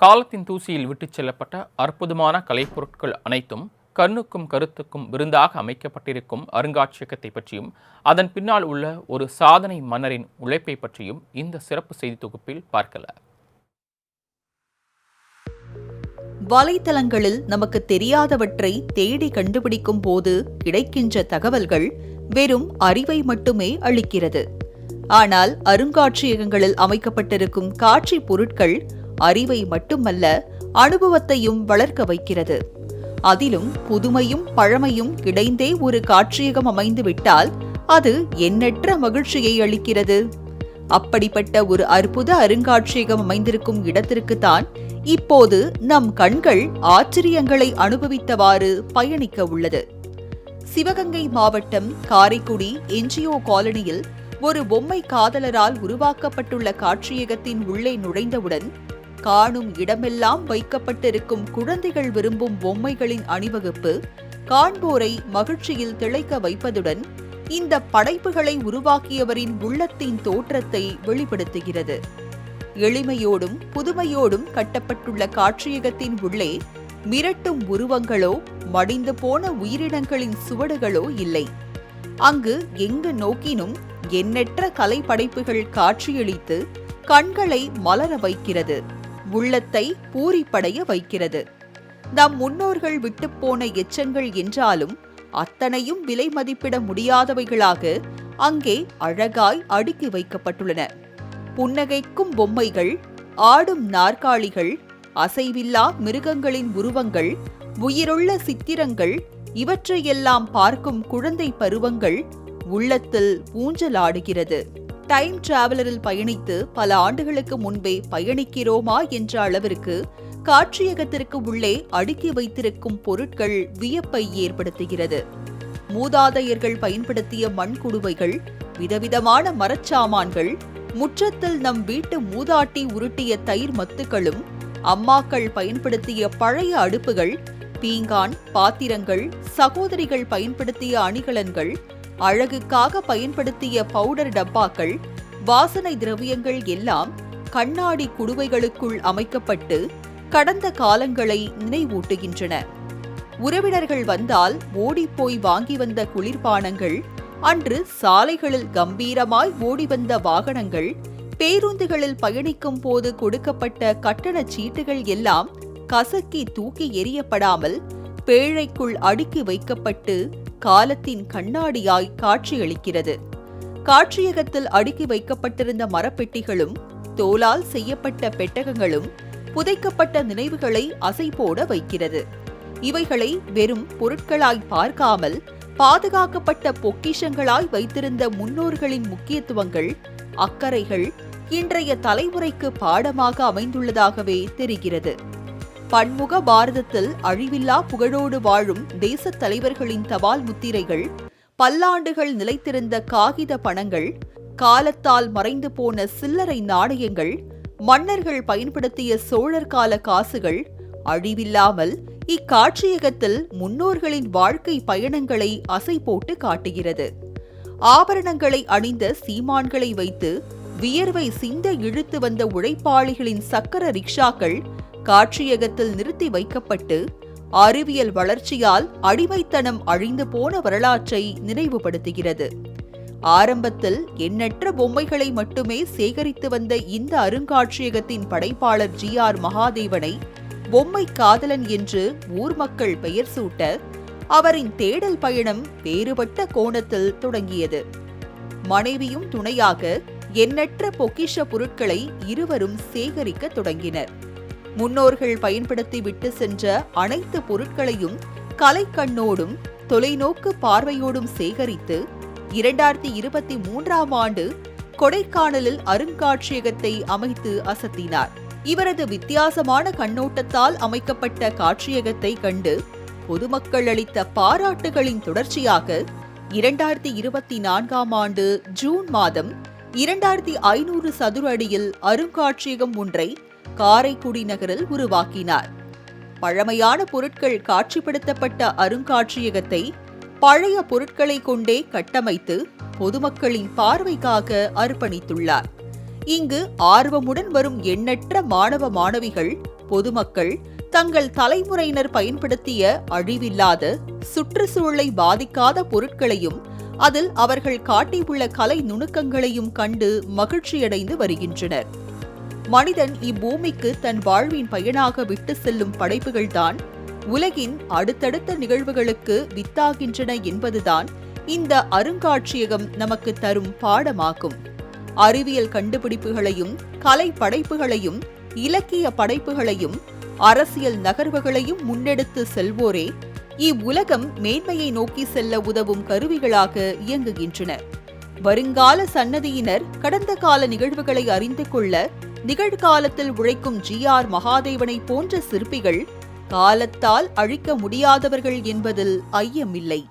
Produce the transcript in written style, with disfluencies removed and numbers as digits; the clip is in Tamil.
காலத்தின் தூசியில் விட்டுச் செல்லப்பட்ட அற்புதமான கலைப்பொருட்கள் அனைத்தும் கண்ணுக்கும் கருத்துக்கும் விருந்தாக அமைக்கப்பட்டிருக்கும் அருங்காட்சியகத்தை பற்றியும் அதன் பின்னால் உள்ள ஒரு சாதனை மன்னரின் உழைப்பை பற்றியும் இந்த சிறப்பு செய்தி தொகுப்பில் பார்க்கலாம். வலைத்தளங்களில் நமக்கு தெரியாதவற்றை தேடி கண்டுபிடிக்கும் போது கிடைக்கின்ற தகவல்கள் வெறும் அறிவை மட்டுமே அளிக்கிறது. ஆனால் அருங்காட்சியகங்களில் அமைக்கப்பட்டிருக்கும் காட்சி பொருட்கள் அறிவை மட்டுமல்ல, அனுபவத்தையும் வளர்க்க வைக்கிறது. அதிலும் புதுமையும் பழமையும் இணைந்தே ஒரு காட்சியகம் அமைந்துவிட்டால் அது எண்ணற்ற மகிழ்ச்சியை அளிக்கிறது. அப்படிப்பட்ட ஒரு அற்புத அருங்காட்சியகம் அமைந்திருக்கும் இடத்திற்குத்தான் இப்போது நம் கண்கள் ஆச்சரியங்களை அனுபவித்தவாறு பயணிக்க உள்ளது. சிவகங்கை மாவட்டம் காரைக்குடி என்ஜிஓ காலனியில் ஒரு பொம்மை காதலரால் உருவாக்கப்பட்டுள்ள காட்சியகத்தின் உள்ளே நுழைந்தவுடன் காணும் இடமெல்லாம் வைக்கப்பட்டிருக்கும் குழந்தைகள் விரும்பும் பொம்மைகளின் அணிவகுப்பு காண்போரை மகிழ்ச்சியில் திளைக்க வைப்பதுடன் இந்த படைப்புகளை உருவாக்கியவரின் உள்ளத்தின் தோற்றத்தை வெளிப்படுத்துகிறது. எளிமையோடும் புதுமையோடும் கட்டப்பட்டுள்ள காட்சியகத்தின் உள்ளே மிரட்டும் உருவங்களோ மடிந்து போன உயிரினங்களின் சுவடுகளோ இல்லை. அங்கு எங்கு நோக்கினும் எண்ணற்ற கலை படைப்புகள் காட்சியளித்து கண்களை மலர வைக்கிறது, உள்ளத்தை பூரிப்படைய வைக்கிறது. நம் முன்னோர்கள் விட்டுப்போன எச்சங்கள் என்றாலும் அத்தனையும் விலை மதிப்பிட முடியாதவைகளாக அங்கே அழகாய் அடுக்கி வைக்கப்பட்டுள்ளன. புன்னகைக்கும் பொம்மைகள், ஆடும் நாற்காலிகள், அசைவில்லா மிருகங்களின் உருவங்கள், உயிருள்ள சித்திரங்கள், இவற்றையெல்லாம் பார்க்கும் குழந்தை பருவங்கள் உள்ளத்தில் ஊஞ்சலாடுகிறது. டைம் டிராவலரில் பயணித்து பல ஆண்டுகளுக்கு முன்பே பயணிக்கிறோமா என்ற அளவிற்கு காட்சியகத்திற்கு உள்ளே அடுக்கி வைத்திருக்கும் பொருட்கள் வியப்பை ஏற்படுத்துகிறது. மூதாதையர்கள் பயன்படுத்திய மண் குடுவைகள், விதவிதமான மரச்சாமான்கள், முற்றத்தில் நம் வீட்டு மூதாட்டி உருட்டிய தயிர் மத்துக்களும், அம்மாக்கள் பயன்படுத்திய பழைய அடுப்புகள், பீங்கான் பாத்திரங்கள், சகோதரிகள் பயன்படுத்திய அணிகலன்கள், அழகுக்காக பயன்படுத்திய பவுடர் டப்பாக்கள், வாசனை திரவியங்கள் எல்லாம் கண்ணாடி குடுவைகளுக்குள் அமைக்கப்பட்டு கடந்த காலங்களை நினைவூட்டுகின்றன. உறவினர்கள் வந்தால் ஓடிப்போய் வாங்கி வந்த குளிர்பானங்கள், அன்று சாலைகளில் கம்பீரமாய் ஓடி வந்த வாகனங்கள், பேருந்துகளில் பயணிக்கும் போது கொடுக்கப்பட்ட கட்டண சீட்டுகள் எல்லாம் கசக்கி தூக்கி எறியப்படாமல் பேழைக்குள் அடுக்கி வைக்கப்பட்டு காலத்தின் கண்ணாடியாய் காட்சியளிக்கிறது. காட்சியகத்தில் அடுக்கி வைக்கப்பட்டிருந்த மரப்பெட்டிகளும் தோலால் செய்யப்பட்ட பெட்டகங்களும் புதைக்கப்பட்ட நினைவுகளை அசை போட வைக்கிறது. இவைகளை வெறும் பொருட்களாய் பார்க்காமல் பாதுகாக்கப்பட்ட பொக்கிஷங்களாய் வைத்திருந்த முன்னோர்களின் முக்கியத்துவங்கள், அக்கறைகள் இன்றைய தலைமுறைக்கு பாடமாக அமைந்துள்ளதாகவே தெரிகிறது. பன்முக பாரதத்தில் அழிவில்லா புகழோடு வாழும் தேசத் தலைவர்களின் தபால் முத்திரைகள், பல்லாண்டுகள் நிலைத்திருந்த காகித பணங்கள், காலத்தால் மறைந்து போன சில்லறை நாணயங்கள், மன்னர்கள் பயன்படுத்திய சோழர் கால காசுகள் அழிவில்லாமல் இக்காட்சியகத்தில் முன்னோர்களின் வாழ்க்கை பயணங்களை அசை போட்டு காட்டுகிறது. ஆபரணங்களை அணிந்த சீமான்களை வைத்து வியர்வை சிந்த இழுத்து வந்த உழைப்பாளிகளின் சக்கர ரிக்ஷாக்கள் காட்சியகத்தில் நிறுத்தி வைக்கப்பட்டு அறிவியல் வளர்ச்சியால் அடிமைத்தனம் அழிந்து போன வரலாற்றை நினைவுபடுத்துகிறது. ஆரம்பத்தில் எண்ணற்ற பொம்மைகளை மட்டுமே சேகரித்து வந்த இந்த அருங்காட்சியகத்தின் படைப்பாளர் GR மகாதேவனை பொம்மை காதலன் என்று ஊர் மக்கள் பெயர் சூட்ட அவரின் தேடல் பயணம் வேறுபட்ட கோணத்தில் தொடங்கியது. மனைவியும் துணையாக எண்ணற்ற பொக்கிஷ பொருட்களை இருவரும் சேகரிக்க தொடங்கினர். முன்னோர்கள் பயன்படுத்தி விட்டு சென்ற அனைத்து பொருட்களையும் கலைக்கண்ணோடும் தொலைநோக்கு பார்வையோடும் சேகரித்து 2023ஆம் ஆண்டு கொடைக்கானலில் அருங்காட்சியகத்தை அமைத்து அசத்தினார். இவரது வித்தியாசமான கண்ணோட்டத்தால் அமைக்கப்பட்ட காட்சியகத்தை கண்டு பொதுமக்கள் அளித்த பாராட்டுகளின் தொடர்ச்சியாக 2024ஆம் ஆண்டு ஜூன் மாதம் 2500 சதுர அடியில் அருங்காட்சியகம் ஒன்றை காரைக்குடி நகரில் உருவாக்கினார். பழமையான பொருட்கள் காட்சிப்படுத்தப்பட்ட அருங்காட்சியகத்தை பழைய பொருட்களை கொண்டே கட்டமைத்து பொதுமக்களின் பார்வைக்காக அர்ப்பணித்துள்ளார். இங்கு ஆர்வமுடன் வரும் எண்ணற்ற மாணவ மாணவிகள் பொதுமக்கள் தங்கள் தலைமுறையினர் பயன்படுத்திய அழிவில்லாத சுற்றுச்சூழலை பாதிக்காத பொருட்களையும் அதில் அவர்கள் காட்டியுள்ள கலை நுணுக்கங்களையும் கண்டு மகிழ்ச்சியடைந்து வருகின்றனர். மனிதன் இப்பூமிக்கு தன் வாழ்வின் பயனாக விட்டு செல்லும் படைப்புகள்தான் உலகின் அடுத்தடுத்த நிகழ்வுகளுக்கு வித்தாகின்றன என்பதுதான் இந்த அருங்காட்சியகம் நமக்கு தரும் பாடமாகும். அறிவியல் கண்டுபிடிப்புகளையும் கலை படைப்புகளையும் இலக்கிய படைப்புகளையும் அரசியல் நகர்வுகளையும் முன்னெடுத்து செல்வோரே இவ்வுலகம் மேன்மையை நோக்கி செல்ல உதவும் கருவிகளாக இயங்குகின்றன. வருங்கால சன்னதியினர் கடந்த கால நிகழ்வுகளை அறிந்து கொள்ள நிகழ்காலத்தில் உழைக்கும் GR மகாதேவனை போன்ற சிற்பிகள் காலத்தால் அழிக்க முடியாதவர்கள் என்பதில் ஐயமில்லை.